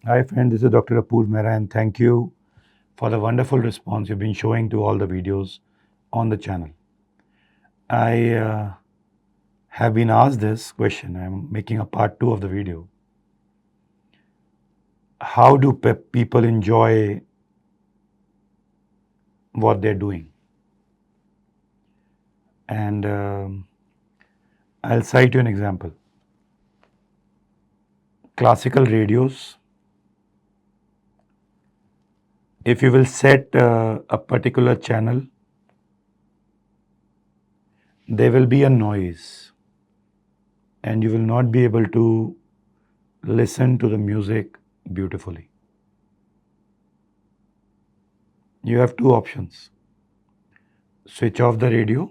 Hi, friend. This is Dr. Apoor Mehra, and thank you for the wonderful response you've been showing to all the videos on the channel. I have been asked this question. I'm making a part two of the video. How do people enjoy what they're doing? And I'll cite you an example. Classical radios, if you will set a particular channel, there will be a noise, and you will not be able to listen to the music beautifully. You have two options: switch off the radio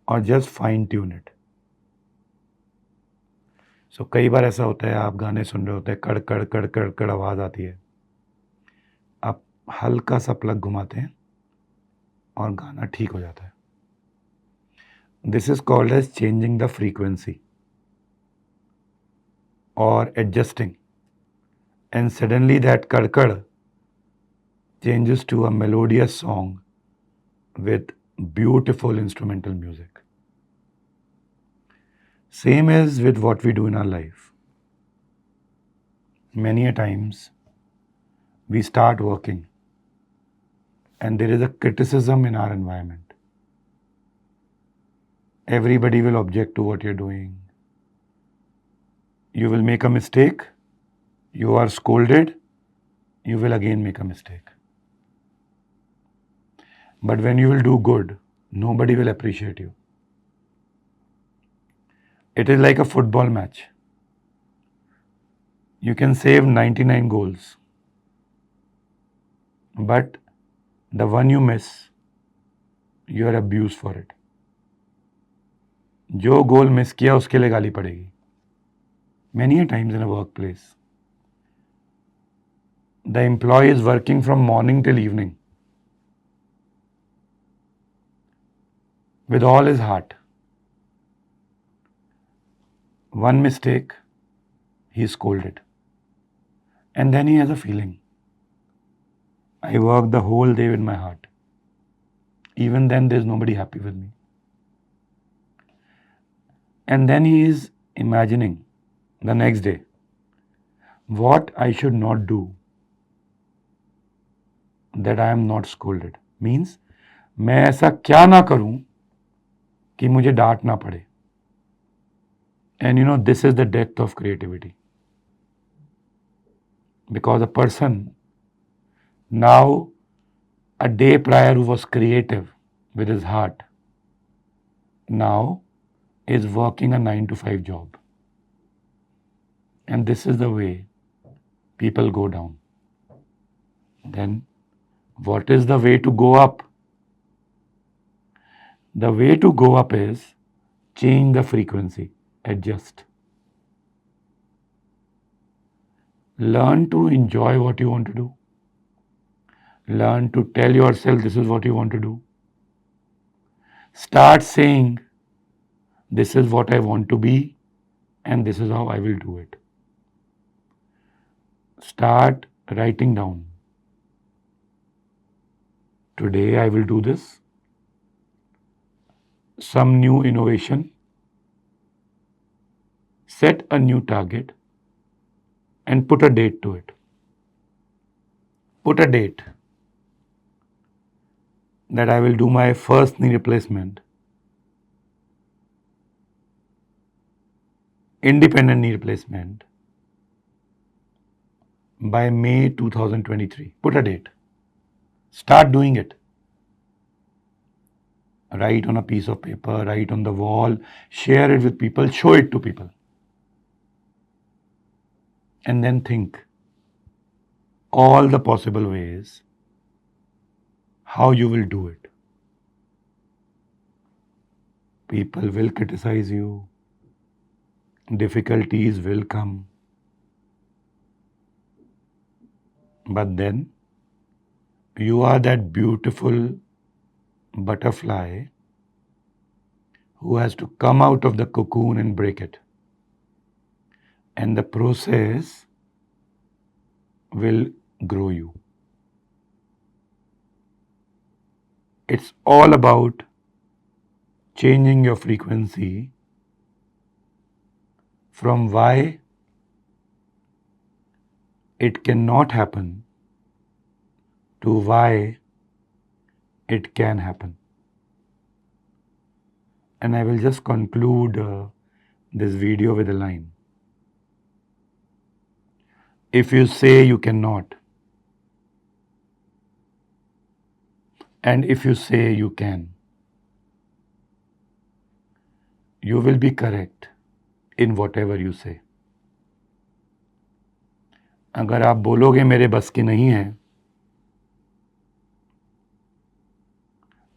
और just fine tune it. सो कई बार ऐसा होता है, आप गाने सुन रहे होते हैं, कड़ कड़ कड़ कड़ कड़ आवाज़ आती है, आप हल्का सा प्लग घुमाते हैं और गाना ठीक हो जाता है. This is called as changing the frequency और एडजस्टिंग, एंड सडनली दैट कड़कड़ changes to a melodious song with beautiful instrumental music. Same as with what we do in our life. Many a times we start working and there is a criticism in our environment. Everybody will object to what you're doing. You will make a mistake, you are scolded, you will again make a mistake. But when you will do good, nobody will appreciate you. It is like a football match. You can save 99 goals, but the one you miss, you are abused for it. जो गोल miss किया उसके लिए गाली पड़ेगी. Many a times in a workplace, the employee is working from morning till evening with all his heart. One mistake, he is scolded. And then he has a feeling, I worked the whole day with my heart. Even then, there's nobody happy with me. And then he is imagining the next day what I should not do that I am not scolded. Means, मैं ऐसा क्या ना करूं कि मुझे डांट ना पड़े. And you know, this is the depth of creativity. Because a person now, a day prior who was creative with his heart, now is working a 9 to 5 job. And this is the way people go down. Then, what is the way to go up? The way to go up is change the frequency, adjust. Learn to enjoy what you want to do. Learn to tell yourself this is what you want to do. Start saying, this is what I want to be, and this is how I will do it. Start writing down. Today I will do this. Some new innovation. Set a new target and put a date to it. Put a date that I will do my first knee replacement, independent knee replacement, by May 2023. Put a date. Start doing it. Write on a piece of paper, write on the wall, share it with people, show it to people. And then think all the possible ways how you will do it. People will criticize you. Difficulties will come. But then you are that beautiful butterfly who has to come out of the cocoon and break it. And the process will grow you. It's all about changing your frequency from why it cannot happen to why it can happen. And I will just conclude this video with a line. If you say you cannot, and if you say you can, you will be correct in whatever you say. अगर आप बोलोगे मेरे बस की नहीं है,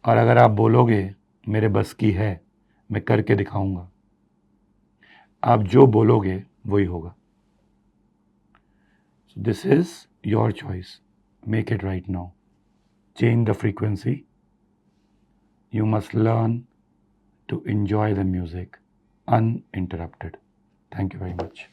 और अगर आप बोलोगे मेरे बस की है, मैं करके दिखाऊंगा, आप जो बोलोगे वही होगा. So this is your choice. Make it right now. Change the frequency. You must learn to enjoy the music uninterrupted. Thank you very much.